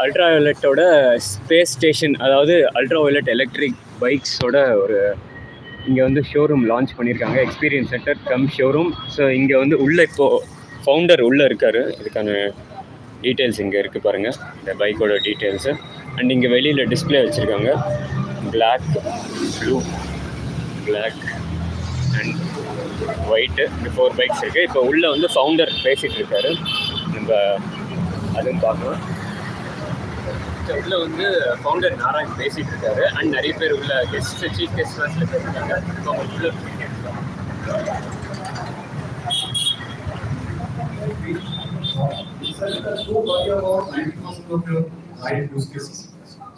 அல்ட்ராவயலட்டோட space station, அதாவது ultraviolet electric பைக்ஸோட ஒரு இங்கே வந்து ஷோரூம் லான்ச் பண்ணியிருக்காங்க. Experience centre come showroom. So இங்கே வந்து உள்ளே இப்போது ஃபவுண்டர் உள்ளே இருக்கார். இதுக்கான டீட்டெயில்ஸ் இங்கே இருக்குது பாருங்கள், இந்த பைக்கோட டீட்டெயில்ஸு. அண்ட் இங்கே வெளியில் டிஸ்பிளே வச்சுருக்காங்க. Black, blue, black and white, இந்த 4 பைக்ஸ் இருக்குது. இப்போ உள்ளே வந்து ஃபவுண்டர் பேசிகிட்டு இருக்காரு. நம்ம அதுவும் பார்க்கலாம். உள்ள வந்து ஃபவுண்டர் நாராயண் பேசிட்டு இருக்காரு. அண்ட் நிறைய பேர் உள்ள கெஸ்ட், சீஃப் கெஸ்ட்லாம் சில பேர் இருக்காங்க. உள்ள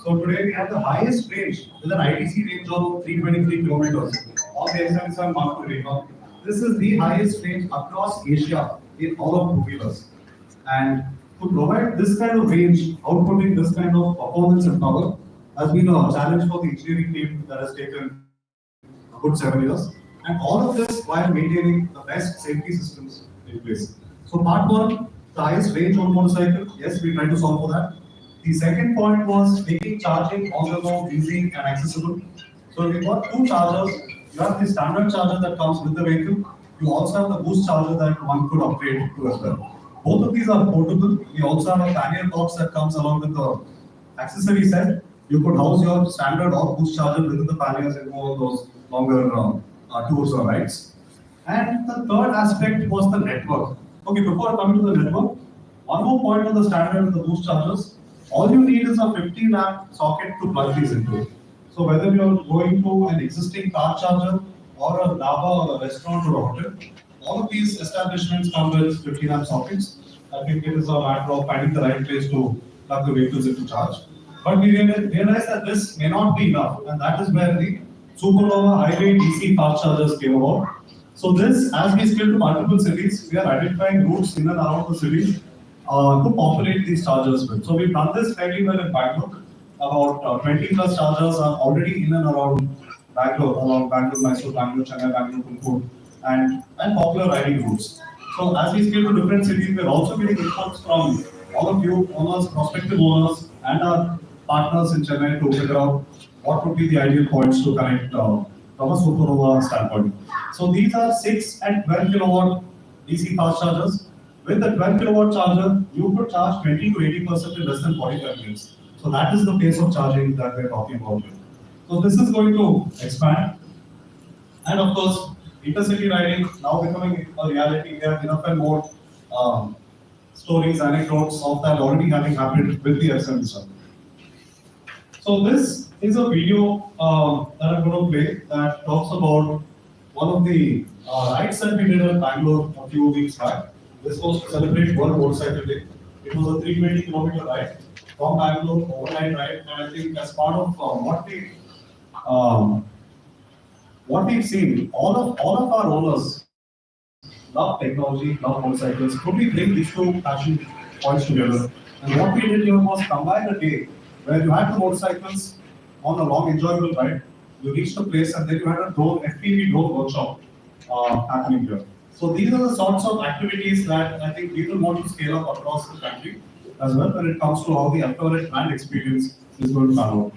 So today we have the highest range with an ITC range of 323 kilometers on the S77 Mark II radar. This is the highest range across Asia in all of two-wheelers. And to provide this kind of range, outputting this kind of performance and power has been a challenge for the engineering team that has taken a good 7 years. And all of this while maintaining the best safety systems in place. So part 1, the highest range on motorcycle. Yes, we tried to solve for that. The second point was making charging on the go easy and accessible. So we got 2 chargers. You have the standard charger that comes with the vehicle. You also have the boost charger that one could upgrade to as well. Both of these are portable. We also have a pannier box that comes along with the accessory set. You could house your standard or boost charger within the panniers and go on those longer tours or rides. And the third aspect was the network. Okay, before coming to the network, one more point on the standard and the boost chargers. All you need is a 15 amp socket to plug these into. So whether you're going to an existing car charger or a dhaba or a restaurant or a hotel, all of these establishments come with 15 amp sockets. I think it is a matter of finding the right place to plug the vehicles into charge. But we realize that this may not be enough, and that is where the Supernova highway DC fast chargers came about. So this, as we scale to multiple cities, we are identifying routes in and around the city to populate these chargers with. So we've done this fairly well in Bangalore. About 20 plus chargers are already in and around Bangalore, along Bangalore, Mysore, Bangalore, Chennai, Bangalore, Tumkur, and popular riding routes. So as we scale to different cities, we're also getting inputs from all of you owners, prospective owners, and our partners in Chennai to figure out what would be the ideal points to connect from a Supernova standpoint. So these are 6 and 12 kilowatt DC fast chargers. With the 12 kilowatt charger, you could charge 20 to 80% in less than 45 minutes. So that is the pace of charging that we're talking about here. So this is going to expand. And of course, intercity riding now becoming a reality. We have enough and more stories, anecdotes of that already having happened with the F77. So this is a video that I'm going to play that talks about one of the rides that we did in Bangalore a few weeks back. This was to celebrate World Motorcycle Day. It was a 320 kilometer ride from Bangalore, overnight ride, and I think as part of what we've seen, all of our owners love technology, love motorcycles. Could we bring these 2 passion points together? And what we did here was combine a day where you had the motorcycles on a long, enjoyable ride. You reached a place, and then you had a FPV drone workshop happening here. So these are the sorts of activities that I think we will want to scale up across the country as well when it comes to how the Ultraviolette brand experience is going to pan out.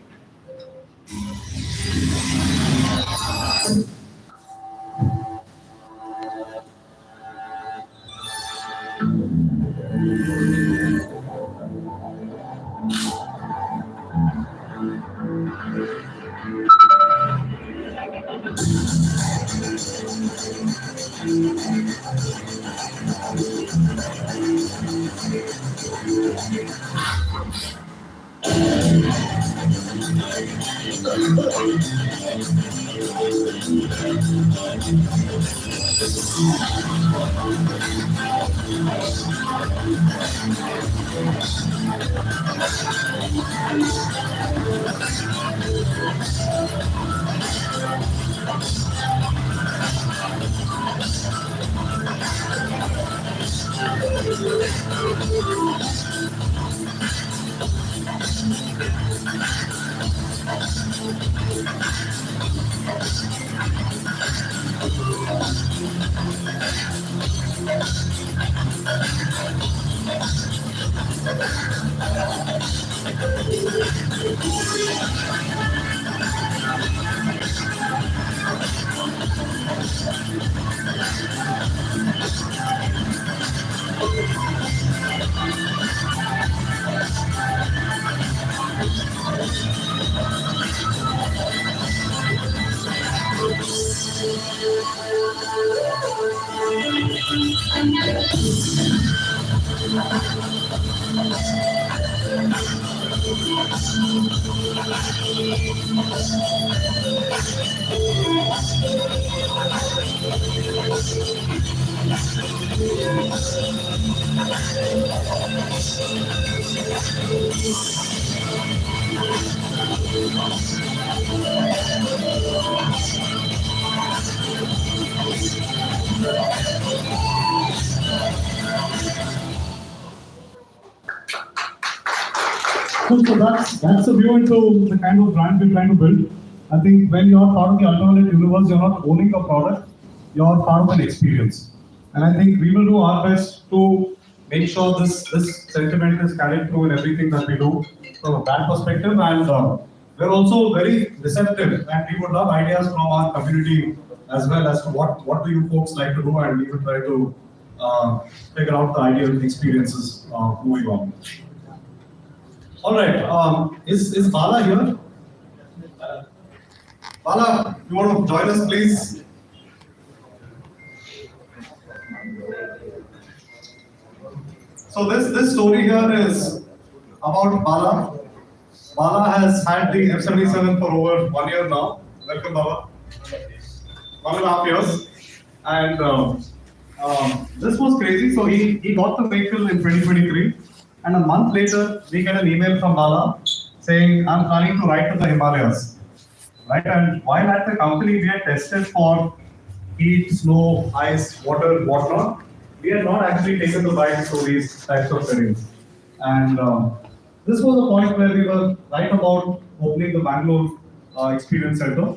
So that's a view into the kind of brand we're trying to build. I think when you're part of the Ultraviolette universe, you're not owning a product, you're part of an experience. And I think we will do our best to make sure this sentiment is carried through in everything that we do from a brand perspective. And we're also very receptive, and we would love ideas from our community as well as to what do you folks like to do, and we will try to figure out the ideal experiences moving on. All right. Is Bala here? Bala, you want to join us, please? So this story here is about Bala. Bala has had the F77 for over 1 year now. Welcome, Bala. 1.5 years. And this was crazy. So he got the vehicle in 2023. And a month later, we get an email from Bala saying, I'm planning to ride to the Himalayas. Right? And while at the company, we had tested for heat, snow, ice, water, whatnot. We had not actually taken the bike through these types of terrains. And this was a point where we were right about opening the Bangalore Experience Center.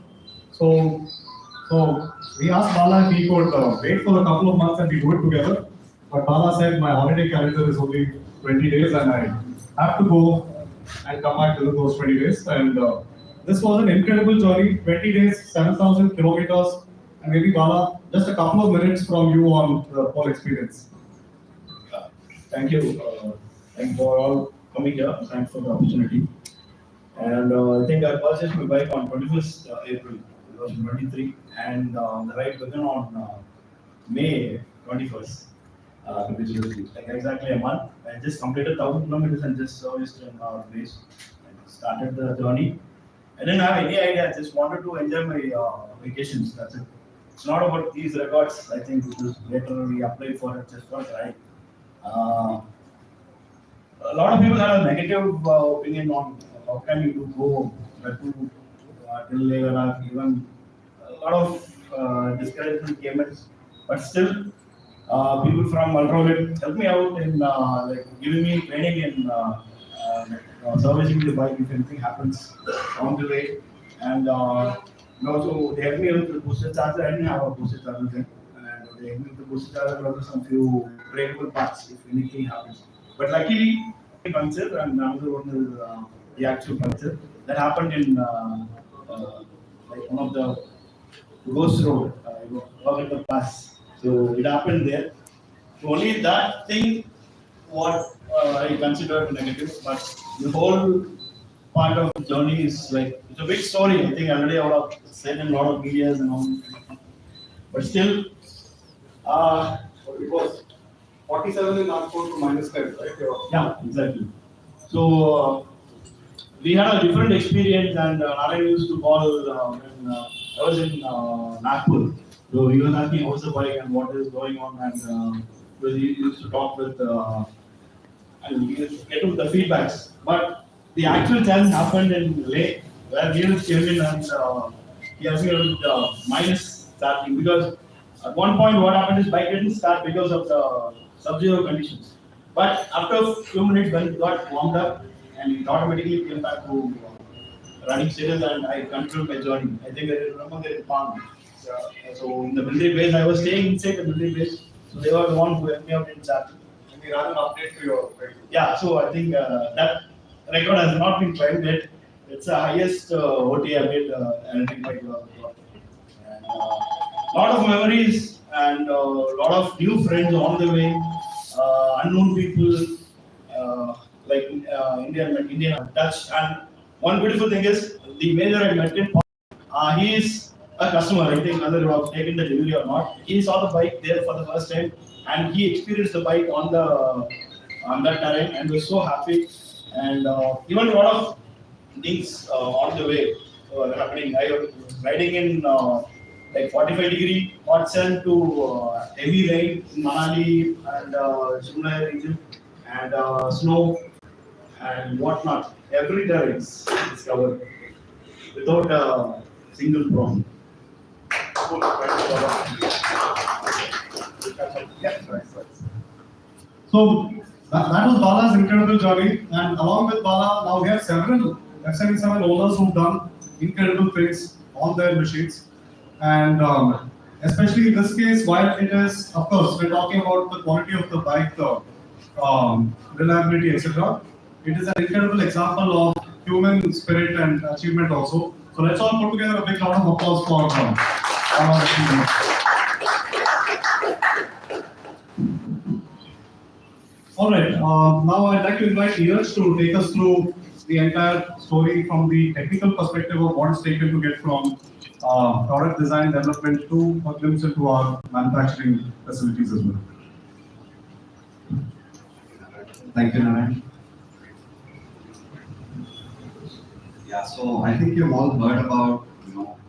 So we asked Bala if he could wait for a couple of months and we do it together. But Bala said, my holiday calendar is only 20 days and I have to go and come back within those 20 days. And this was an incredible journey, 20 days, 7,000 kilometers. And maybe Bala, just a couple of minutes from you on the whole experience. Thank you. Thank for all coming here. Thanks for the opportunity. And I think I purchased my bike on 21st April 2023, and the ride began on May 21st. Which is like exactly a month. I just completed 1,000 kilometers and just serviced in our place. I started the journey. I didn't have any idea. I just wanted to enjoy my vacations. That's it. It's not about these records. I think it was later we applied for it just for a ride. A lot of people have a negative opinion on how can you go to till Lebanon. Even a lot of discouragement came in, but still. People from Ultraviolette helped me out in like giving me training in servicing the bike if anything happens on the way, and also they helped me with the booster charger. I didn't have a booster charger then, and they helped me with the booster charger and some few breakable parts if anything happens. But luckily, puncture and another one is the actual puncture that happened in like one of the ghost road, the pass. So it happened there. So only that thing, what I considered negative, but the whole part of the journey is like it's a big story. I think already I would have said in a lot of videos and all, but still, It was 47 in Nagpur to -10, right? yeah, exactly. So we had a different experience, and Narayan used to call when I was in Nagpur. So he was asking how's the bike and what is going on, and he used to talk with and he used to get to the feedbacks. But the actual challenge happened in Leh, where Neeraj came in and he asked me about minus starting, because at one point what happened is bike didn't start because of the sub-zero conditions. But after a few minutes when it got warmed up, and it automatically came back to running status, and I continued my journey. I think I remember there in Palm. So in the military base, I was staying inside the military base. So they were the ones who helped me out in charging. And we have an update to your vehicle. Yeah, so I think that record has not been tried yet. It's the highest OT update electric bike. And lot of memories and lot of new friends on the way. Unknown people like Indian Dutch. And one beautiful thing is the major I met him. He is a customer. I think whether you have taken the delivery or not. He saw the bike there for the first time, and he experienced the bike on that terrain, and was so happy. And even a lot of things on the way were happening. I was riding in like 45-degree hot sun to heavy rain in Manali and Chennai region, and snow and whatnot. Every terrain is covered without a single problem. Cool. Yeah, sorry. So that was Bala's incredible journey, and along with Bala, now we have several F77 owners who've done incredible things on their machines, and especially in this case, while it is, of course, we're talking about the quality of the bike, the reliability, etc. It is an incredible example of human spirit and achievement also. So let's all put together a big round of applause for our achievement. All right, now I'd like to invite Neeraj to take us through the entire story from the technical perspective of what it's taken to get from product design development to a glimpse into our manufacturing facilities as well. Thank you, Narayan. Yeah, so I think you've all heard about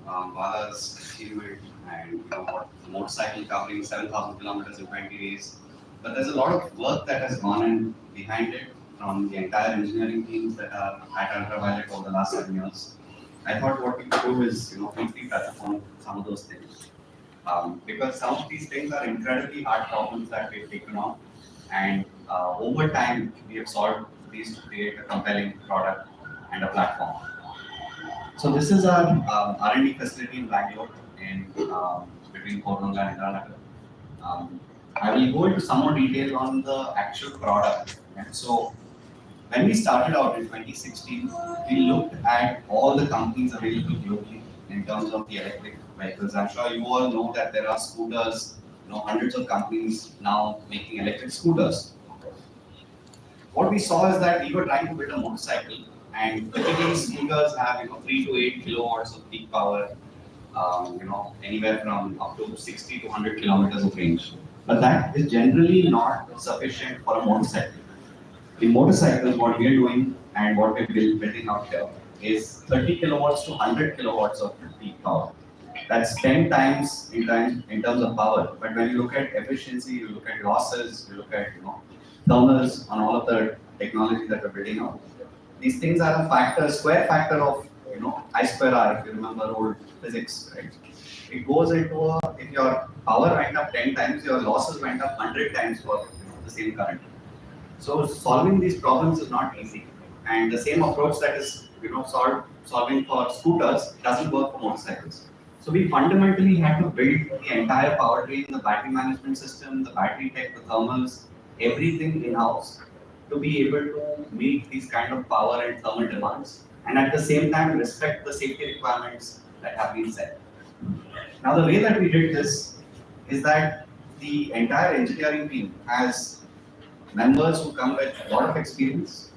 Bala's achievement and what motorcycle covering 7,000 kilometers in 20 days. But there's a lot of work that has gone in behind it from the entire engineering teams that are at Ultraviolette over the last 7 years. I thought what we could do is briefly touch upon some of those things. Because some of these things are incredibly hard problems that we've taken on, and over time we have solved these to create a compelling product and a platform. So this is our R&D facility in Bangalore, in between Koramangala and Indiranagar. I will go into some more detail on the actual product. And so when we started out in 2016, we looked at all the companies available globally in terms of the electric vehicles. I'm sure you all know that there are scooters, hundreds of companies now making electric scooters. What we saw is that we were trying to build a motorcycle, and typically scooters have 3 to 8 kilowatts of peak power, anywhere from up to 60 to 100 kilometers of range. But that is generally not sufficient for a motorcycle. In motorcycles, what we are doing and what we're building out here is 30 kilowatts to 100 kilowatts of peak power. That's 10 times in terms of power. But when you look at efficiency, you look at losses, you look at thermals on all of the technology that we're building out. These things are a square factor of I square R, if you remember old physics, right? It goes into if your power went up 10 times, your losses went up 100 times for the same current. So solving these problems is not easy, and the same approach that is solving for scooters doesn't work for motorcycles. So we fundamentally had to build the entire powertrain, the battery management system, the battery tech, the thermals, everything in-house to be able to meet these kind of power and thermal demands, and at the same time respect the safety requirements that have been set. Now, the way that we did this is that the entire engineering team has members who come with a lot of experience.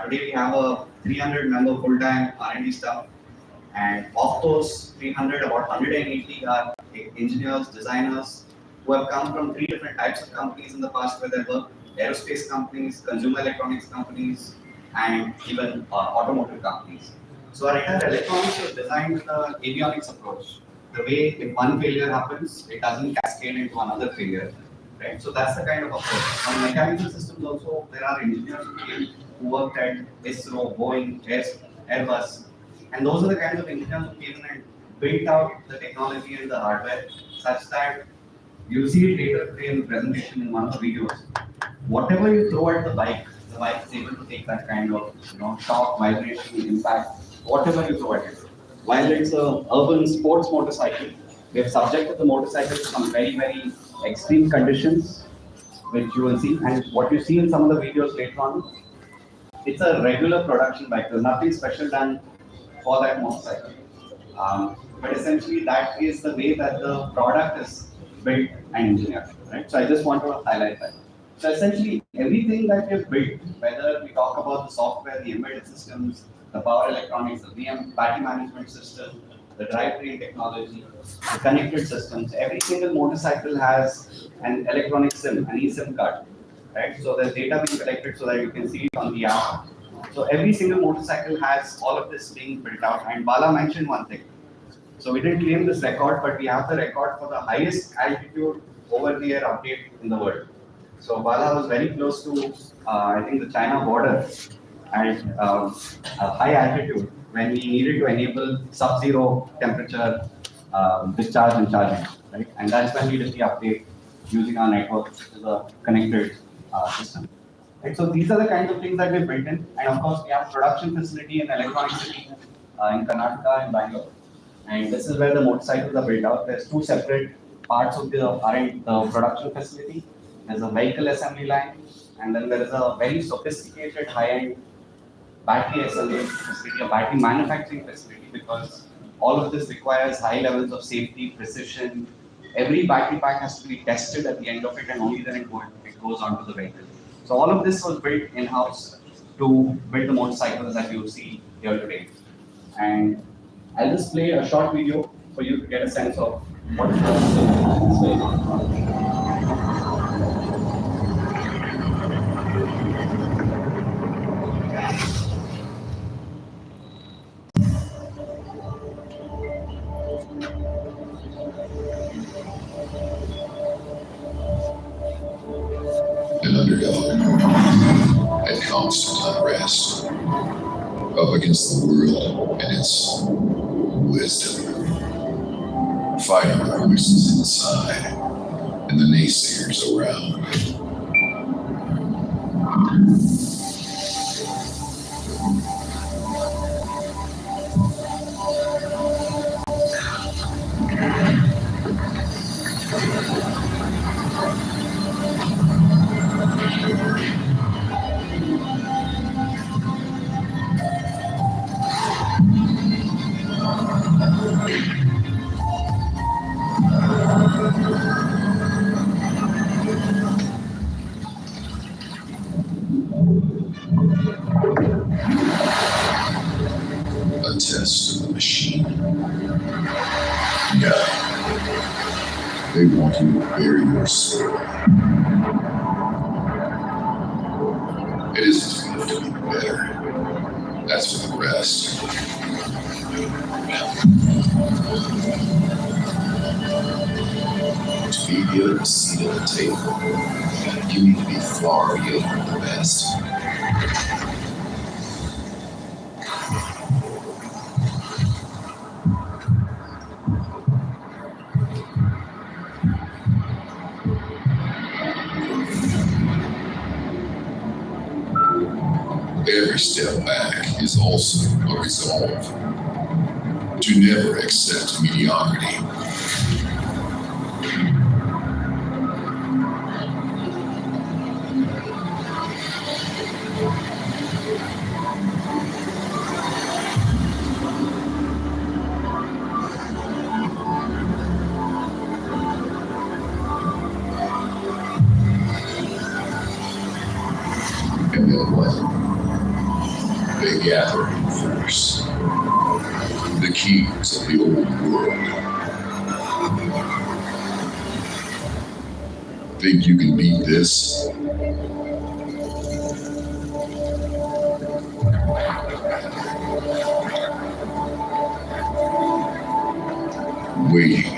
Today we have a 300-member full-time R&D staff, and of those 300, about 180 are engineers, designers who have come from 3 different types of companies in the past where they work: aerospace companies, consumer electronics companies, and even automotive companies. So our entire electronics was designed with an avionics approach. The way if one failure happens, it doesn't cascade into another failure, right? So that's the kind of approach. On mechanical systems also, there are engineers who worked at ISRO, Boeing, Airbus, and those are the kinds of engineers who came in and built out the technology and the hardware such that you'll see it later today in the presentation in one of the videos. Whatever you throw at the bike is able to take that kind of shock, vibration, impact, whatever you throw at it. While it's an urban sports motorcycle, we have subjected the motorcycle to some very, very extreme conditions which you will see, and what you see in some of the videos later on, it's a regular production bike. There's nothing special done for that motorcycle. But essentially, that is the way that the product is built and engineered, right? So I just want to highlight that. So essentially, everything that we've built, whether we talk about the software, the embedded systems, the power electronics, the battery management system, the drivetrain technology, the connected systems, every single motorcycle has an electronic SIM, an eSIM card, right? So there's data being collected so that you can see it on the app. So every single motorcycle has all of this being built out. And Bala mentioned one thing. So we didn't claim this record, but we have the record for the highest altitude over-the-air update in the world. So Bala was very close to, I think, the China border at a high altitude when we needed to enable sub-zero temperature discharge and charging, right? And that's when we did the update using our network, which is a connected system. Right, so these are the kinds of things that we built in, and of course we have production facility in Electronic City in Karnataka and Bangalore, and this is where the motorcycles are built out. There's two separate parts of the production facility. There's a vehicle assembly line, and then there is a very sophisticated high-end battery assembly facility, a battery manufacturing facility, because all of this requires high levels of safety, precision. Every battery pack has to be tested at the end of it, and only then it goes onto the vehicle. So all of this was built in-house to build the motorcycles that you see here today. And I'll just play a short video for you to get a sense of what is going on. An underdog at constant unrest, up against the world and its wisdom, fighting the voices inside and the naysayers around. A test of the machine. Yeah. They want you to bury your soul. It isn't enough to be better. That's for the rest. To be given a seat at the table, you need to be far beyond the best. Every step back is also a resolve to never accept mediocrity. And then what? They gather in force. The keys of the old world. Think you can beat this? Waiting.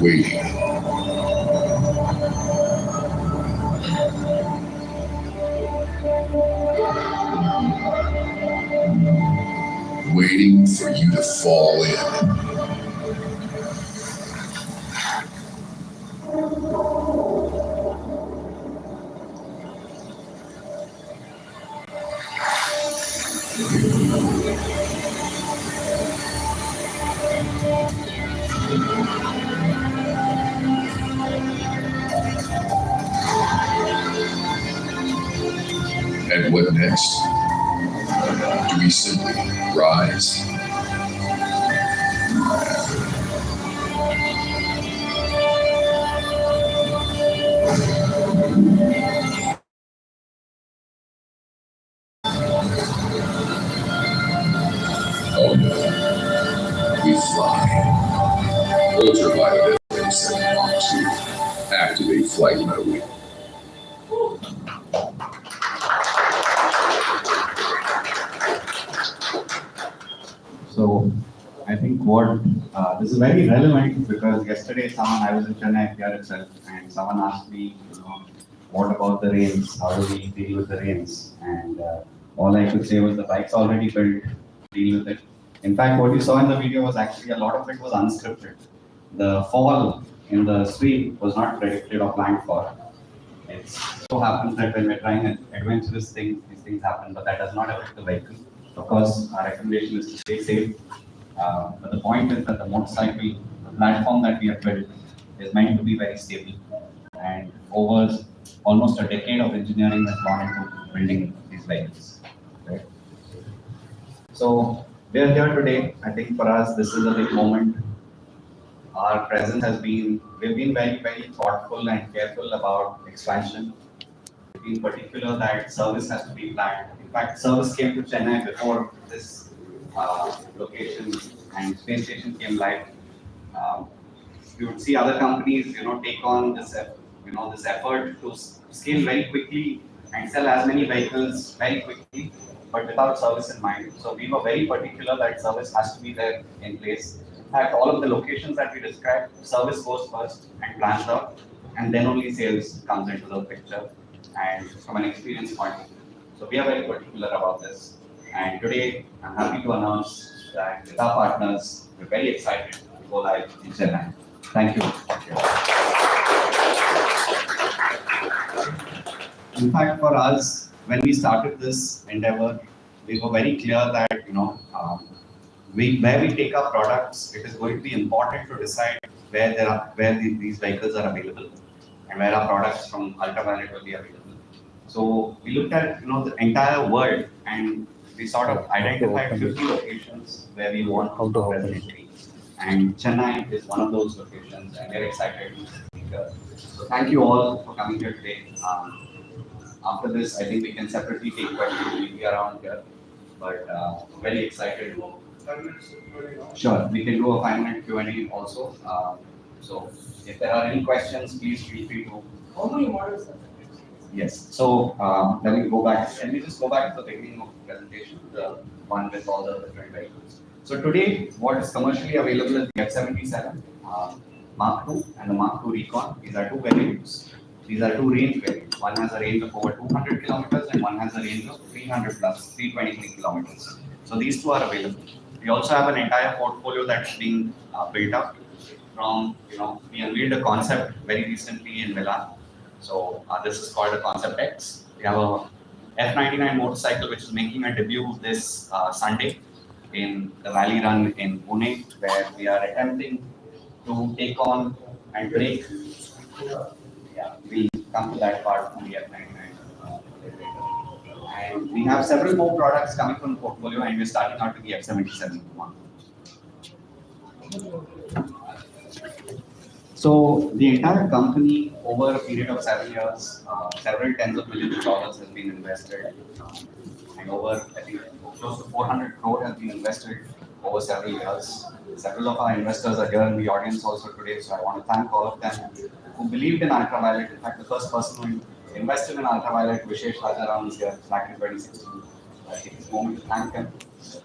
Waiting. waiting for you to fall in. And what next? Do we simply rise? Oh no, we fly. Ultraviolette F77 activate flight mode. So I think what this is very relevant because yesterday I was in Chennai here itself, and someone asked me, what about the rains? How do we deal with the rains? And all I could say was the bike's already built, deal with it. In fact, what you saw in the video was actually a lot of it was unscripted. The fall in the stream was not predicted or planned for. It so happens that when we're trying adventurous things, these things happen, but that does not affect the vehicle. Of course, our recommendation is to stay safe. But the point is that the motorcycle, the platform that we have built, is meant to be very stable. And over almost a decade of engineering has gone into building these vehicles. Right? So we are here today. I think for us, this is a big moment. Our presence has been, we've been very, very thoughtful and careful about expansion. In particular, that service has to be planned. In fact, service came to Chennai before this location and space station came live. You would see other companies, take on this, this effort to scale very quickly and sell as many vehicles very quickly, but without service in mind. So we were very particular that service has to be there in place. In fact, all of the locations that we described, service goes first and plans out, and then only sales comes into the picture. And from an experience point of view. So we are very particular about this. And today, I'm happy to announce that with our partners, we're very excited to go live in Chennai. Thank you. In fact, for us, when we started this endeavor, we were very clear that, where we take our products, it is going to be important to decide where these vehicles are available and where our products from Ultraviolette will be available. So we looked at the entire world and we sort of identified 50 locations where we want to go presently. And Chennai is one of those locations, and we're excited to be here. So thank you all for coming here today. After this, I think we can separately take questions. We'll be around here, but very excited. Sure, we can do a 5-minute Q&A also. So if there are any questions, please feel free to. How many models are there? Yes. So let me go back. Can we just go back to the beginning of the presentation, the one with all the different vehicles? So today, what is commercially available is the F77 Mark II and the Mark II Recon. These are two variants. These are two range variants. One has a range of over 200 kilometers and one has a range of 300 plus, 323 kilometers. So these two are available. We also have an entire portfolio that's being built up from, we unveiled a concept very recently in Milan. So this is called a Concept X. We have a F99 motorcycle which is making a debut this Sunday in the Valley Run in Pune, where we are attempting to take on and break. Yeah, we'll come to that part from the F99 later. And we have several more products coming from the portfolio, and we're starting out with the F77 one. So the entire company, over a period of 7 years, several tens of millions of dollars has been invested, and over, I think, close to 400 crore has been invested over several years. Several of our investors are here in the audience also today, so I want to thank all of them who believed in Ultraviolette. In fact, the first person who invested in Ultraviolette, Vishesh Rajaram, is here back in 2016. I think it's a moment to thank him.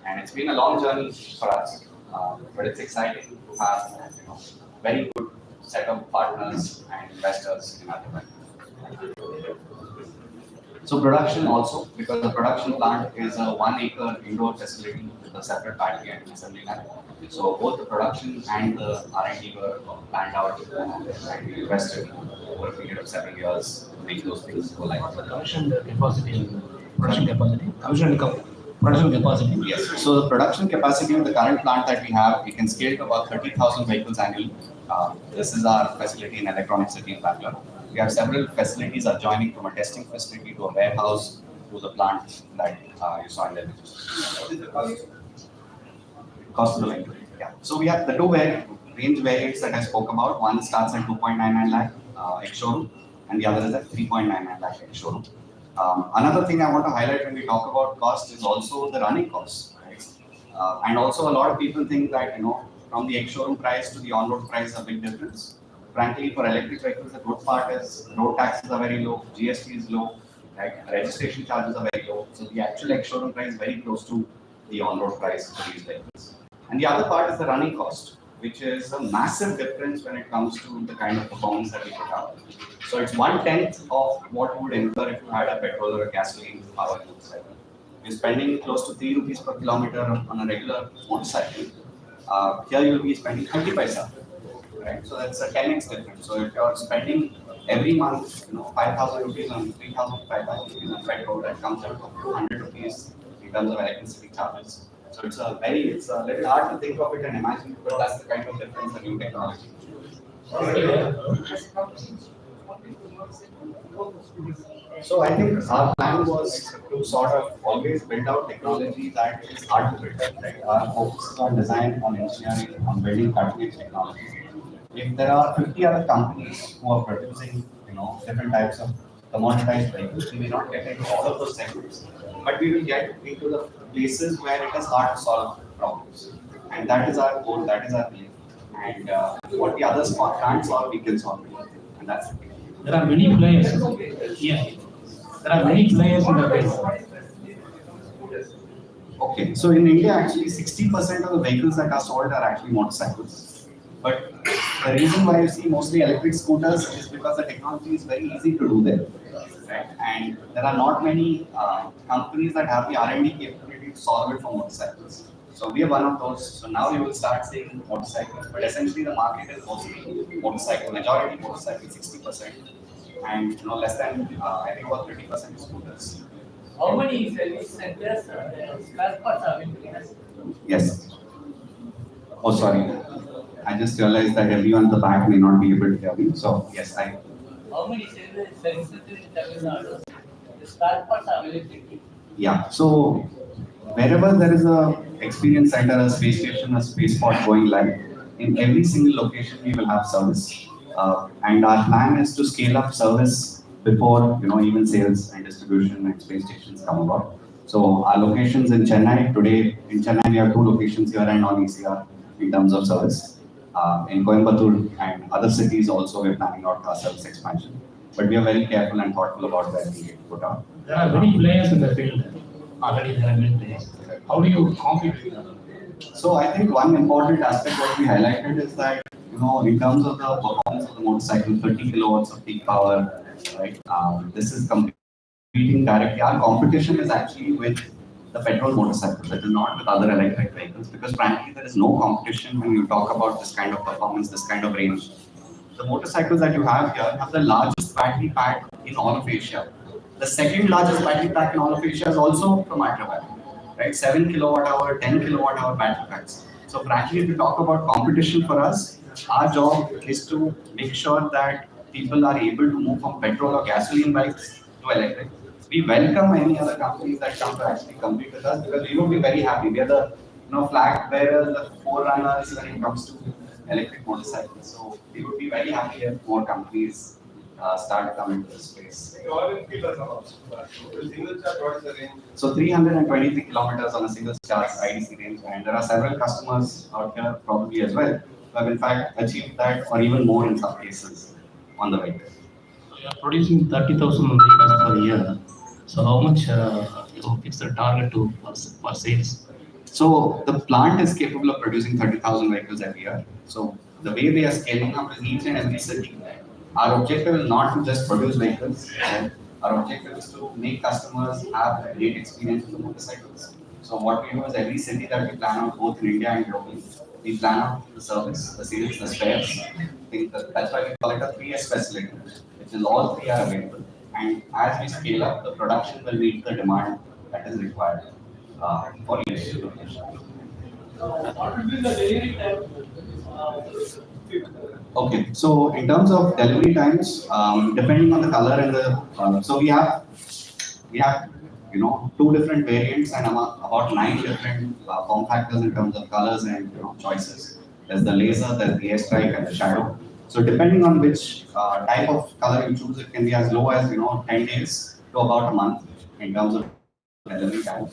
And it's been a long journey for us, but it's exciting to have very good set of partners and investors in Ultraviolette. So production also, because the production plant is a 1 acre indoor facility with a separate battery and assembly line. So both the production and the R&D were planned out and we invested over a period of several years to make those things go live. Production capacity. Production capacity. Yes. So the production capacity of the current plant that we have, we can scale to about 30,000 vehicles annually. This is our facility in Electronic City in Bangalore. We have several facilities adjoining, from a testing facility to a warehouse to the plant that you saw in the images. Cost of the vehicle. Yeah. So we have the two range variants that I spoke about. One starts at 2.99 lakh ex-showroom, and the other is at 3.99 lakh ex-showroom. Another thing I want to highlight when we talk about cost is also the running costs. Right? And also a lot of people think that, from the ex-showroom price to the on-road price is a big difference. Frankly, for electric vehicles, the good part is road taxes are very low, GST is low, right? Registration charges are very low. So the actual ex-showroom price is very close to the on-road price for these vehicles. And the other part is the running cost, which is a massive difference when it comes to the kind of performance that we put out. So it's 1/10 of what you would incur if you had a petrol or a gasoline powered motorcycle. You're spending close to 3 rupees per kilometer on a regular motorcycle. Here you'll be spending 30 paisa, right? So that's a 10x difference. So if you're spending every month, 5,000 rupees on 3,000 to 5,000 rupees on petrol, that comes out to 200 rupees in terms of electricity charges. So it's a little hard to think of it and imagine, but that's the kind of difference the new technology. So I think our plan was to sort of always build out technology that is hard to build. Right? Our focus is on design, on engineering, on building cutting-edge technology. If there are 50 other companies who are producing, different types of commoditized vehicles, we may not get into all of those segments, but we will get into the places where it is hard to solve problems. And that is our goal, that is our belief. And what the others can't solve, we can solve it. And that's it. There are many players. Yeah. There are many players in the race. Okay, so in India, actually 60% of the vehicles that are sold are actually motorcycles. But the reason why you see mostly electric scooters is because the technology is very easy to do there. Right? And there are not many companies that have the R&D capability to solve it for motorcycles. So we are one of those. So now you will start seeing motorcycles, but essentially the market is mostly motorcycle, majority motorcycle, 60%, and less than I think about 30% scooters. How many service centers spare parts are available? Yes. Oh, sorry. I just realized that everyone at the back may not be able to hear me. So yes, How many service centers available? The spare parts are available. Yeah. So wherever there is a experience center, a space station, a spaceport going live, in every single location we will have service. And our plan is to scale up service before even sales and distribution and space stations come about. So our locations in Chennai today, in Chennai we have 2 locations here and on ECR in terms of service. In Coimbatore and other cities also we're planning out our service expansion. But we are very careful and thoughtful about where we put out. There are many players in the field. Already there are many players. How do you compete with them? So I think one important aspect what we highlighted is that, in terms of the performance of the motorcycle, 30 kilowatts of peak power, right? This is competing directly. Our competition is actually with the petrol motorcycles. It is not with other electric vehicles, because frankly there is no competition when you talk about this kind of performance, this kind of range. The motorcycles that you have here have the largest battery pack in all of Asia. The second largest battery pack in all of Asia is also from Ultraviolette, right? 7 kilowatt hour, 10 kilowatt hour battery packs. So frankly, if you talk about competition for us, our job is to make sure that people are able to move from petrol or gasoline bikes to electric. We welcome any other companies that come to actually compete with us, because we would be very happy. We are the flag bearers, the forerunners when it comes to electric motorcycles. So we would be very happy if more companies start coming to the space. So 323 kilometers on a single charge IDC range, and there are several customers out here probably as well who have in fact achieved that or even more in some cases on the vehicle. So you are producing 30,000 vehicles per year. So how much is the target for sales? So the plant is capable of producing 30,000 vehicles every year. So the way we are scaling up is each and every city. Our objective is not to just produce vehicles. our objective is to make customers have a great experience with the motorcycles. So what we do is every city that we plan out both in India and globally, we plan out the service, the sales, the spares. I think that's why we call it a 3S facility, which is all three are available. And as we scale up, the production will meet the demand that is required for each location. What will be the delivery time? Okay, so in terms of delivery times, depending on the color and the so we have two different variants and about 9 different form factors in terms of colors and choices. There's the laser, there's the airstrike, and the shadow. So depending on which type of color you choose, it can be as low as 10 days to about a month in terms of delivery time.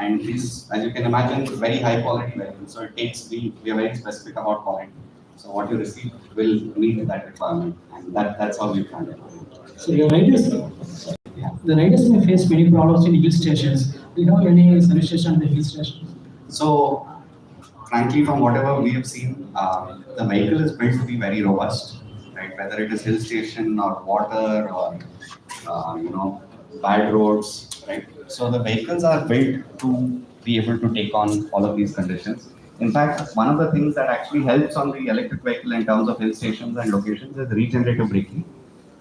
And these, as you can imagine, very high quality vehicles. So it takes we are very specific about quality. So what you receive will meet that requirement, and that's how we plan it. So the riders may face many problems in hill stations. Do you have any solution on the hill station? So, frankly, from whatever we have seen, the vehicle is built to be very robust, right? Whether it is hill station or water or bad roads, right? So the vehicles are built to be able to take on all of these conditions. In fact, one of the things that actually helps on the electric vehicle in terms of hill stations and locations is regenerative braking.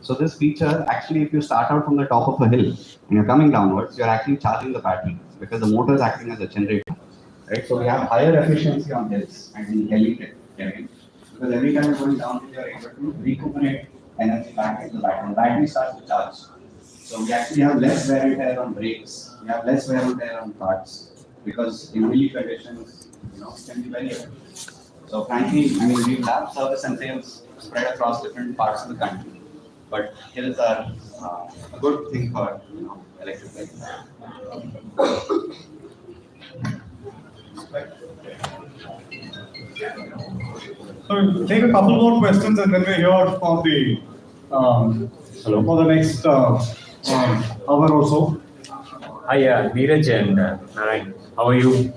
So this feature, actually, if you start out from the top of a hill and you're coming downwards, you're actually charging the battery because the motor is acting as a generator, right? So we have higher efficiency on hills and in hilly terrain because every time you're going down, you're able to recuperate energy back into the battery. The battery starts to charge. So we actually have less wear and tear on brakes. We have less wear and tear on parts because in hilly conditions, it can be very effective. So frankly, we have service and sales spread across different parts of the country. But hills are a good thing for electric vehicles. So we'll take a couple more questions and then we hear from the for the next hour or so. Hi, Neeraj and Narayan. How are you?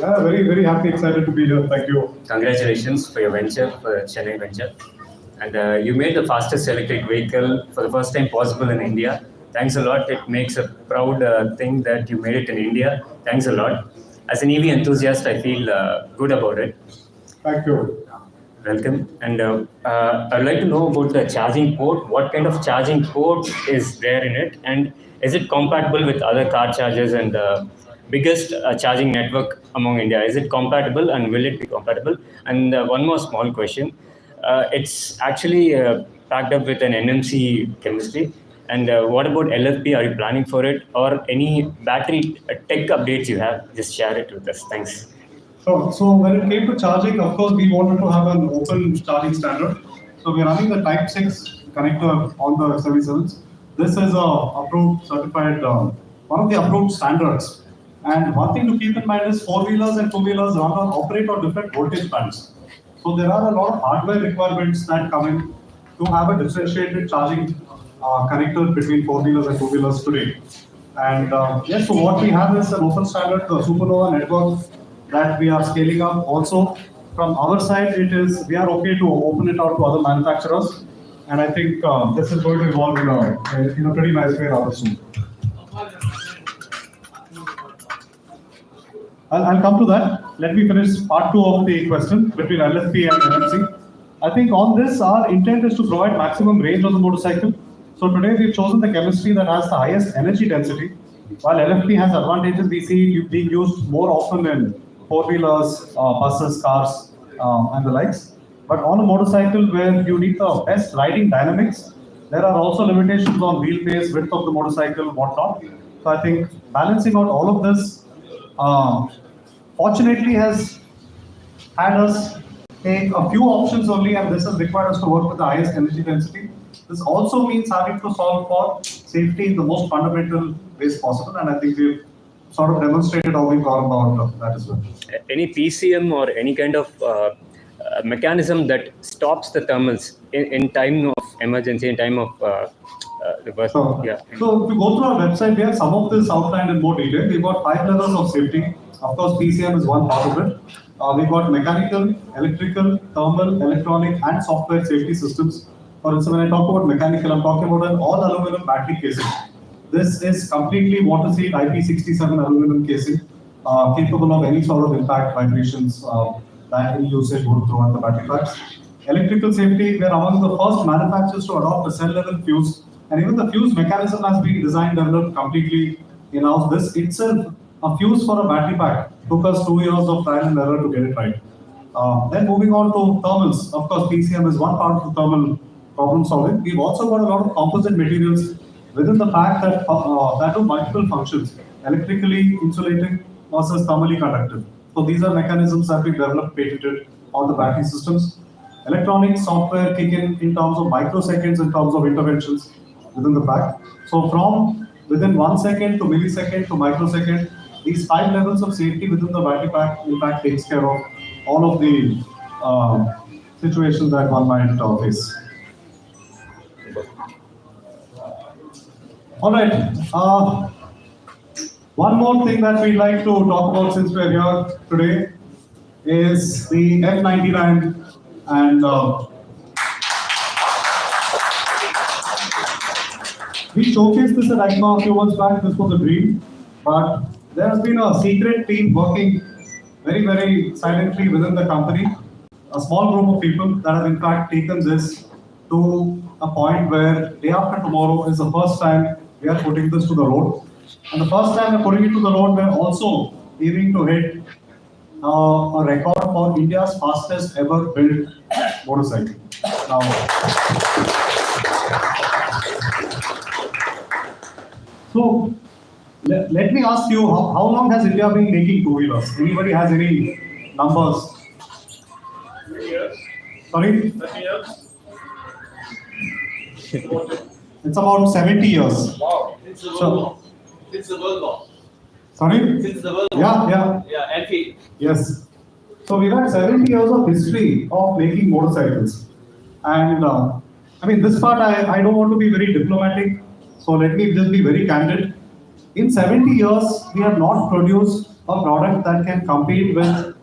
Very, very happy, excited to be here. Thank you. Congratulations for your venture, for Chennai venture. And you made the fastest electric vehicle for the first time possible in India. Thanks a lot. It makes a proud thing that you made it in India. Thanks a lot. As an EV enthusiast, I feel good about it. Thank you. Welcome. And I'd like to know about the charging port. What kind of charging port is there in it? And is it compatible with other car chargers and the biggest charging network among India? Is it compatible and will it be compatible? And one more small question. It's actually packed up with an NMC chemistry. And what about LFP? Are you planning for it? Or any battery tech updates you have? Just share it with us. Thanks. So when it came to charging, of course, we wanted to have an open charging standard. So we're running the Type 6 connector on the 77s. This is a approved, certified, one of the approved standards. And one thing to keep in mind is 4-wheelers and 2-wheelers operate on different voltage bands. So there are a lot of hardware requirements that come in to have a differentiated charging connector between 4-wheelers and 2-wheelers today. And yes, so what we have is an open standard, the Supernova network that we are scaling up. Also, from our side, we are okay to open it out to other manufacturers. And I think this is going to evolve in a pretty nice way rather soon. I'll come to that. Let me finish part 2 of the question between LFP and NMC. I think on this, our intent is to provide maximum range on the motorcycle. So today we've chosen the chemistry that has the highest energy density. While LFP has advantages, we see it being used more often in 4-wheelers, buses, cars, and the likes. But on a motorcycle where you need the best riding dynamics, there are also limitations on wheelbase, width of the motorcycle, whatnot. So I think balancing out all of this, fortunately has had us take a few options only, and this has required us to work with the highest energy density. This also means having to solve for safety in the most fundamental ways possible, and I think we've sort of demonstrated how we've gone about that as well. Any PCM or any kind of mechanism that stops the thermals in time of emergency, in time of the burst? So if you go through our website, we have some of this outlined in more detail. We've got 5 levels of safety. Of course, PCM is one part of it. We've got mechanical, electrical, thermal, electronic, and software safety systems. For instance, when I talk about mechanical, I'm talking about an all aluminum battery casing. This is completely water sealed IP67 aluminum casing, capable of any sort of impact vibrations that any usage would throw at the battery packs. Electrical safety, we are among the first manufacturers to adopt a cell level fuse, and even the fuse mechanism has been designed and developed completely in-house. This itself, a fuse for a battery pack, took us 2 years of trial and error to get it right. Then moving on to thermals, of course, PCM is one part of the thermal problem solving. We've also got a lot of composite materials within the pack that do multiple functions, electrically insulating versus thermally conductive. So these are mechanisms that we've developed, patented on the battery systems. Electronic software kick in terms of microseconds, in terms of interventions within the pack. So from within 1 second to millisecond to microsecond, these 5 levels of safety within the battery pack, in fact, takes care of all of the situations that one might face. All right. One more thing that we'd like to talk about since we're here today is the F99 and we showcased this at EICMA a few months back. This was a dream, but there has been a secret team working very, very silently within the company. A small group of people that have in fact taken this to a point where day after tomorrow is the first time we are putting this to the road. And the first time we're putting it to the road, we're also aiming to hit a record for India's fastest ever built motorcycle. Now, so let me ask you, how long has India been making two-wheelers? Anybody has any numbers? 3 years. Sorry? 30 years. It's about 70 years. Wow, it's the World War. It's the World War. Sorry? Since the World War. Yeah. Yeah, Enfield. Yes. So we've had 70 years of history of making motorcycles. And I mean, this part I don't want to be very diplomatic, so let me just be very candid. In 70 years, we have not produced a product that can compete with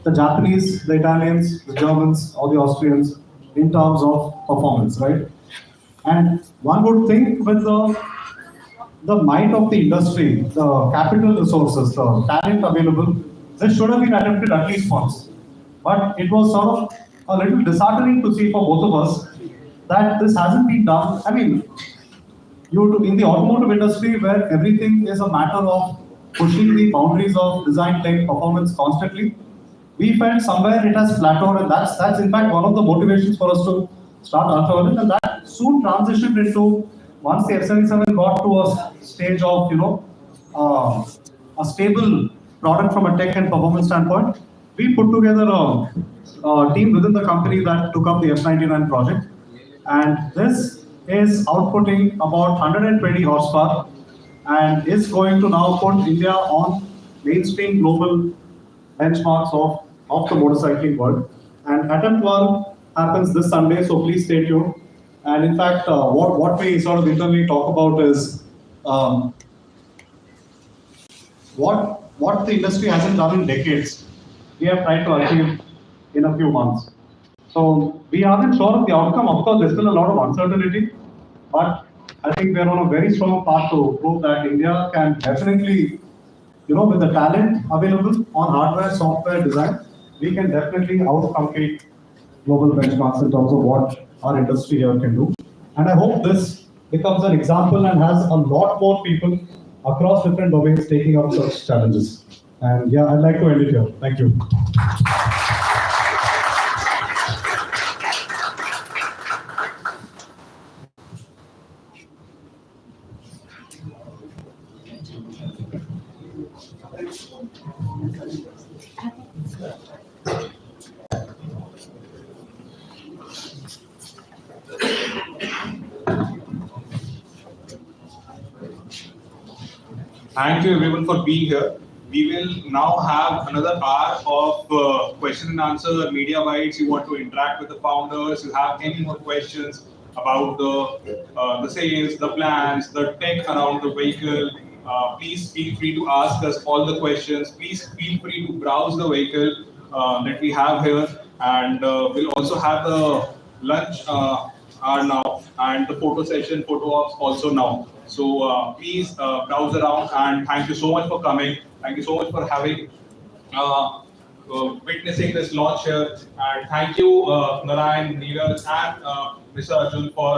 the Japanese, the Italians, the Germans, or the Austrians in terms of performance, right? And one would think with the might of the industry, the capital resources, the talent available, this should have been attempted at least once. But it was sort of a little disheartening to see for both of us that this hasn't been done. I mean, in the automotive industry where everything is a matter of pushing the boundaries of design, tech, performance constantly, we felt somewhere it has plateaued, and that's in fact one of the motivations for us to start Ultraviolette, and that soon transitioned into, once the F77 got to a stage of a stable product from a tech and performance standpoint, we put together a team within the company that took up the F99 project, and this is outputting about 120 horsepower and is going to now put India on mainstream global benchmarks of the motorcycling world. And attempt 1 happens this Sunday, so please stay tuned. And in fact, what we sort of internally talk about is what the industry hasn't done in decades, we have tried to achieve in a few months. So we aren't sure of the outcome. Of course, there's still a lot of uncertainty, but I think we're on a very strong path to prove that India can definitely, with the talent available on hardware, software, design, we can definitely outcompete global benchmarks in terms of what our industry here can do. And I hope this becomes an example and has a lot more people across different domains taking up such challenges. And yeah, I'd like to end it here. Thank you. Thank you everyone for being here. We will now have another hour of question and answer, media bites. You want to interact with the founders, you have any more questions about the sales, the plans, the tech around the vehicle, please feel free to ask us all the questions. Please feel free to browse the vehicle that we have here, and we'll also have the lunch are now, and the photo session, photo ops also now. So please browse around, and thank you so much for coming. Thank you so much for having witnessing this launch here. And thank you, Narayan, Neeraj, and Mr. Arjun for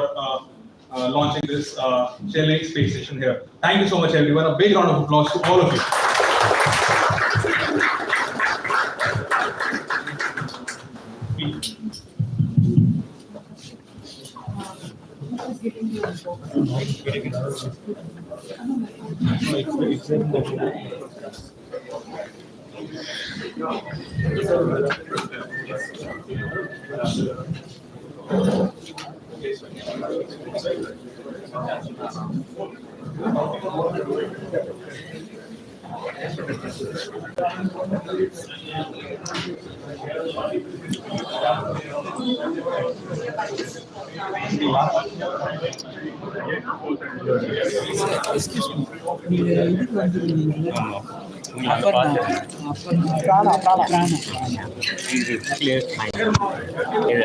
launching this Chennai space station here. Thank you so much, everyone. A big round of applause to all of you.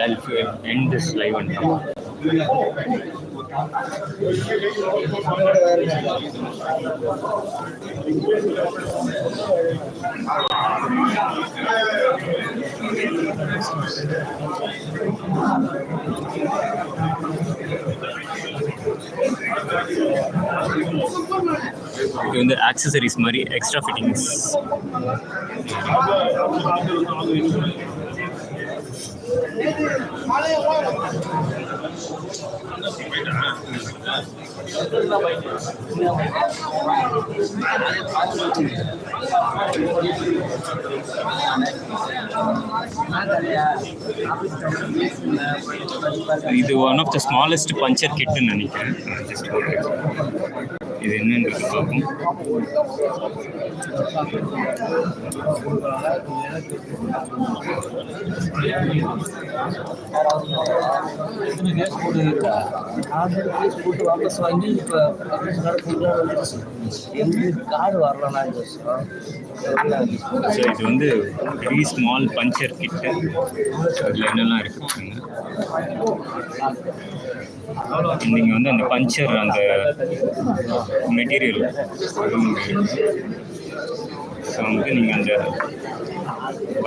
I'll end this live and come. இது வந்து accessories மாதிரி extra fittings. இது one of the smallest puncture கிட்னு நினைக்கிறேன். இது என்னன்றது பார்ப்போம். போட்டு வாபஸ் வாங்கி இப்போ கார்டு வரலன்னா ஸோ இது வந்து வெரி ஸ்மால் பஞ்சர் கிட்டு. அதில் என்னெல்லாம் இருக்குது நீங்கள் வந்து அந்த பஞ்சர் அந்த மெட்டீரியல் ஸோ வந்து நீங்கள் அந்த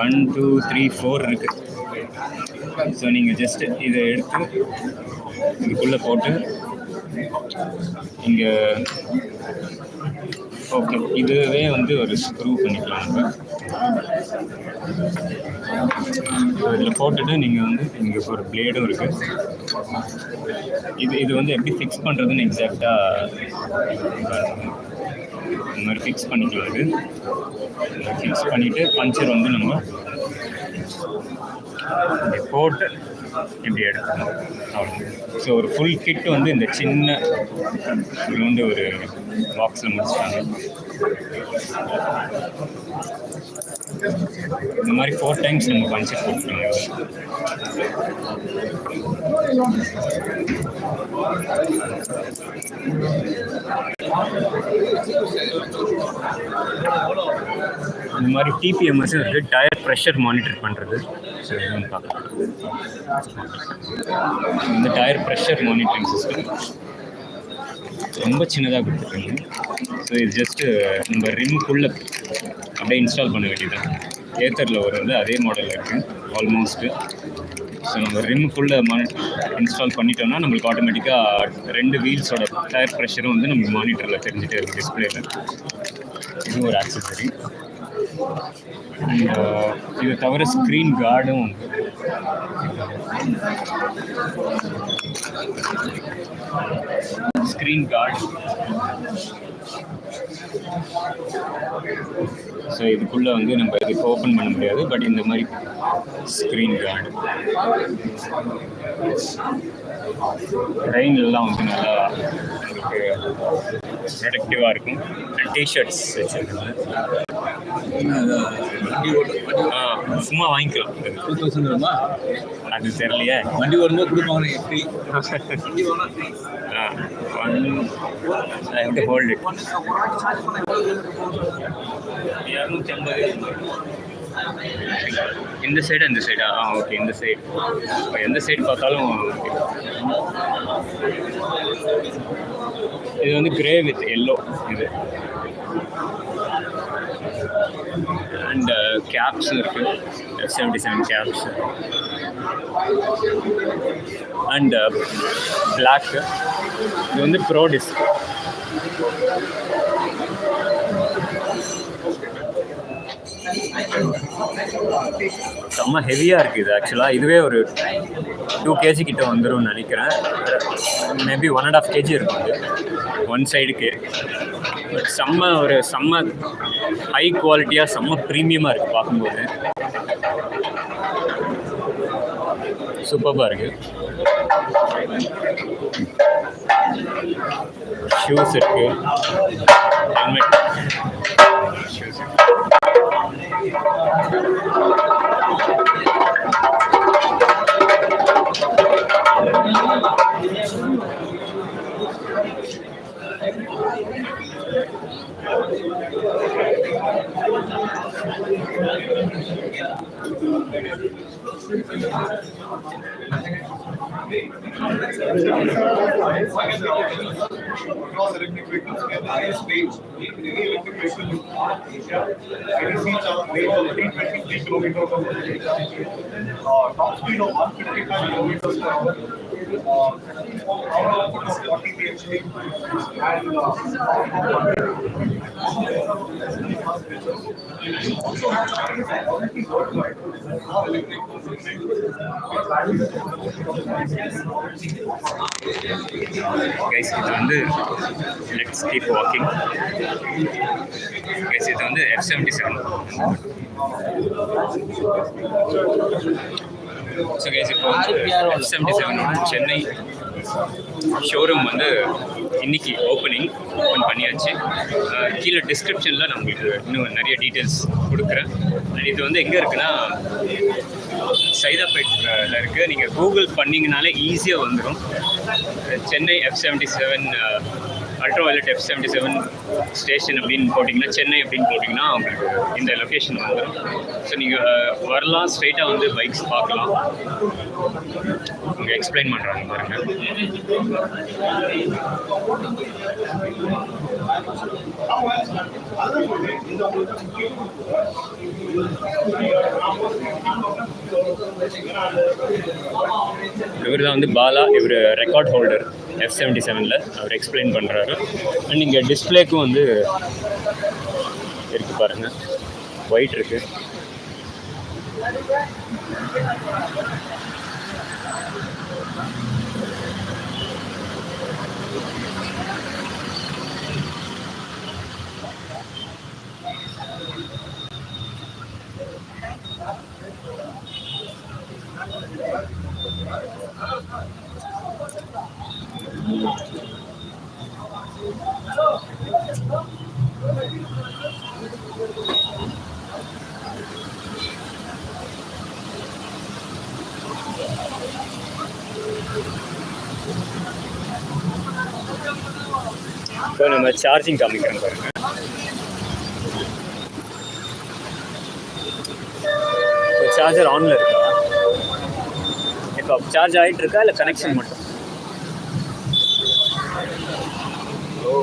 1 2 3 4 இருக்குது. ஸோ நீங்கள் ஜஸ்ட்டு இதை எடுத்து இதுக்குள்ளே போட்டு இங்கே ஓகே இதுவே வந்து ஒரு ஸ்க்ரூ பண்ணிக்கலாம். நம்ம இதில் போட்டுட்டு நீங்கள் வந்து இங்கே ஒரு பிளேடும் இருக்குது. இது வந்து எப்படி ஃபிக்ஸ் பண்ணுறதுன்னு எக்ஸாக்டாக இந்த மாதிரி ஃபிக்ஸ் பண்ணிக்கலாம். இது ஃபிக்ஸ் பண்ணிவிட்டு பஞ்சர் வந்து நம்ம போட்டு இப்படி எடுக்கணும். ஸோ ஒரு ஃபுல் கிட் வந்து இந்த சின்ன இது வந்து ஒரு பாக்ஸில் முடிச்சிட்டாங்க. இந்த மாதிரி 4 டைம்ஸ் நம்ம பஞ்சர் போட்டுருங்க. இந்த மாதிரி டிபிஎம்எஸ் வந்து டயர் ப்ரெஷர் மானிட்டர் பண்ணுறது. ஸோ இதுன்னு பார்க்கலாம். இந்த டயர் ப்ரெஷர் மானிட்டரிங் சிஸ்டம் ரொம்ப சின்னதாக கொடுத்துருக்காங்க. ஸோ இது ஜஸ்ட்டு நம்ம ரிம்முக்குள்ளே அப்படியே இன்ஸ்டால் பண்ண வேண்டியதுதான். ஏத்தரில் ஒரு வந்து அதே மாடலில் இருக்குது ஆல்மோஸ்ட்டு. ஸோ நம்ம ரிம்முக்குள்ளே இன்ஸ்டால் பண்ணிட்டோம்னா நம்மளுக்கு ஆட்டோமேட்டிக்காக 2 வீல்ஸோட டயர் ப்ரெஷரும் வந்து நமக்கு மானிட்டரில் தெரிஞ்சுட்டே இருக்குது டிஸ்பிளேயில். இது ஒரு ஆக்சசரி. இது தவிர ஸ்க்ரீன் கார்டும் உண்டு. Screen card. ஸோ இதுக்குள்ளே வந்து நம்ம இதுக்கு ஓப்பன் பண்ண முடியாது. பட் இந்த மாதிரி ஸ்க்ரீன் கார்டு ரெயின்லாம் வந்து நல்லா உங்களுக்கு ப்ரொடக்டிவாக இருக்கும். டிஷர்ட்ஸ் வச்சுருக்காங்க. சும்மா வாங்கிக்கலாம். 2000 ரூபா அது தெரியலையே. வண்டி வரும்போது கொடுப்பாங்க free. I have to hold it. 250 இந்த சைடு அந்த சைடா? ஓகே, இந்த சைடு. எந்த சைடு பார்த்தாலும் இது வந்து கிரே வித் எல்லோ இது. அண்ட் கேப்ஸ் இருக்கு, F77 கேப்ஸ் அண்ட் பிளாக். இது வந்து ப்ரோ டிஸ்க். செம்ம ஹெவியாக இருக்குது இது. ஆக்சுவலாக இதுவே ஒரு 2 kg கிட்ட வந்துடும் நினைக்கிறேன். மேபி 1.5 kg இருக்கும் இது ஒன் சைடுக்கு. பட் செம்ம ஹை குவாலிட்டியாக செம்ம ப்ரீமியமாக இருக்குது பார்க்கும்போது. சூப்பராக இருக்குது. ஷூஸ் இருக்குது, helmet, shoes. Across electric vehicles, we have the highest range in any electric vehicle in Asia. IDC range of 323 kilometers of range. Top speed of 155 kilometers per hour. Power output of 40 bhp and also worldwide. All electric guys, இது வந்து let's keep walking. Guys, இது வந்து F77. So guys, இப்போ F77 Chennai showroom வந்து இன்னைக்கு open பண்ணியாச்சு. கீழே டிஸ்கிரிப்ஷனில் நான் உங்களுக்கு இன்னும் நிறைய டீட்டெயில்ஸ் கொடுக்குறேன். அண்ட் இது வந்து எங்கே இருக்குன்னா சைதாப்பேட்டில் இருக்குது. நீங்கள் கூகுள் பண்ணிங்கனாலே ஈஸியாக வந்துடும். Chennai F77 ultraviolet F77 station அப்படின்னு போட்டிங்கன்னா, சென்னை அப்படின்னு போட்டிங்கன்னா உங்களுக்கு இந்த லொக்கேஷன் வந்துடும். ஸோ நீங்கள் வரலாம், ஸ்ட்ரைட்டாக வந்து பைக்ஸ் பார்க்கலாம். அவங்க எக்ஸ்பிளைன் பண்ணுறாங்க பாருங்கள். இவர் தான் வந்து பாலா. இவர் ரெக்கார்ட் ஹோல்டர் F77ல. அவர் எக்ஸ்பிளைன் பண்ணுறாரு. அண்ட் இங்கே டிஸ்பிளேக்கும் வந்து இருக்குது பாருங்கள், ஒயிட் இருக்குது. இப்போ நம்ம சார்ஜிங் காமிக்கிறோம் பாருங்க. இப்போ சார்ஜர் ஆன்ல இருக்கா? இப்போ சார்ஜ் ஆகிட்டு இருக்கா இல்லை கனெக்ஷன் மட்டும்? ஓ,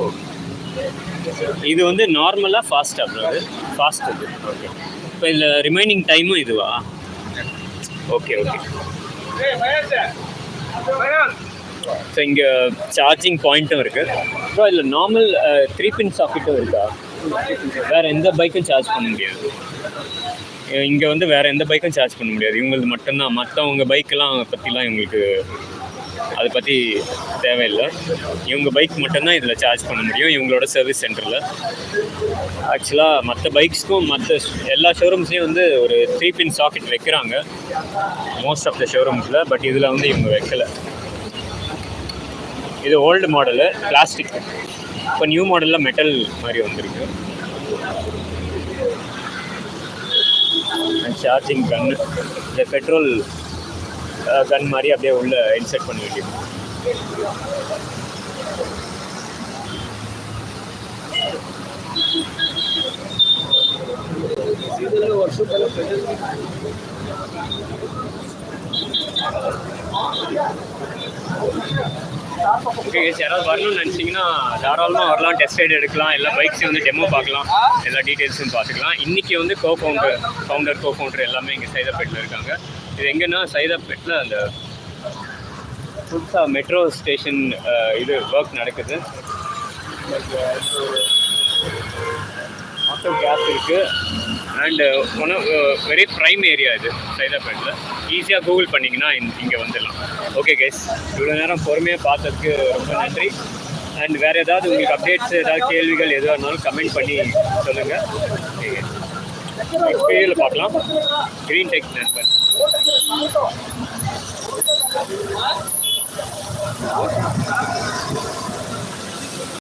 இது வந்து நார்மலாக ஃபாஸ்ட்டாக ப்ரோ? அது ஃபாஸ்ட் இது. ஓகே. இப்போ இதில் ரிமைனிங் டைமும் இதுவா? Okay okay. ஸோ இங்கே சார்ஜிங் பாயிண்ட்டும் இருக்குது ப்ரோ. இதில் நார்மல் 3-pin சாக்கெட்டும் இருக்கா? வேறு எந்த பைக்கும் சார்ஜ் பண்ண முடியாது இங்கே வந்து? வேறு எந்த பைக்கும் சார்ஜ் பண்ண முடியாது, இவங்களுக்கு மட்டும்தான். மற்றவங்க பைக்கெல்லாம் பற்றிலாம் இவங்களுக்கு அதை பற்றி தேவையில்லை. இவங்க பைக் மட்டும்தான் இதில் சார்ஜ் பண்ண முடியும் இவங்களோட சர்வீஸ் சென்டரில். ஆக்சுவலாக மற்ற பைக்ஸ்க்கும் மற்ற எல்லா ஷோரூம்ஸ்லேயும் வந்து ஒரு 3-pin சாக்கெட் வைக்கிறாங்க மோஸ்ட் ஆஃப் த ஷோரூம்ஸில். பட் இதில் வந்து இவங்க வைக்கலை. இது ஓல்டு மாடலு, பிளாஸ்டிக். இப்போ நியூ மாடலில் மெட்டல் மாதிரி வந்திருக்கு. சார்ஜிங் கன்னு, இந்த பெட்ரோல் கன் மாதிரி அப்படியே உள்ள இன்செர்ட் பண்ணி வேண்டியது. ಇದೆಲ್ಲ ವರ್ಷಕ್ಕೆಲ್ಲ ಪ್ರೆಸೆಂಟ್ ஓகே யாராவது வரணும்னு நினச்சிங்கன்னா தாராளமாக வரலாம், டெஸ்ட் ரைடு எடுக்கலாம், எல்லா பைக்ஸையும் வந்து டெமோ பார்க்கலாம், எல்லா டீட்டெயில்ஸும் பார்த்துக்கலாம். இன்றைக்கி வந்து ஃபவுண்டர் எல்லாமே இங்கே சைதாப்பேட்டில் இருக்காங்க. இது எங்கன்னா சைதாப்பேட்டில் அந்த புதுசாக மெட்ரோ ஸ்டேஷன் இது ஒர்க் நடக்குது. ஆட்டோ கேப் இருக்குது and one very prime area இது சைதாப்பேட்டில். ஈஸியாக கூகுள் பண்ணிங்கன்னா இங்கே வந்துடலாம். ஓகே கைஸ், இவ்வளோ நேரம் பொறுமையாக பார்த்ததுக்கு ரொம்ப நன்றி. அண்ட் வேறு ஏதாவது உங்களுக்கு அப்டேட்ஸ், ஏதாவது கேள்விகள் எதுவாக இருந்தாலும் கமெண்ட் பண்ணி சொல்லுங்கள். நெக்ஸ்ட் வீடியோவில் பார்க்கலாம். க்ரீன் டெக் நண்பன்.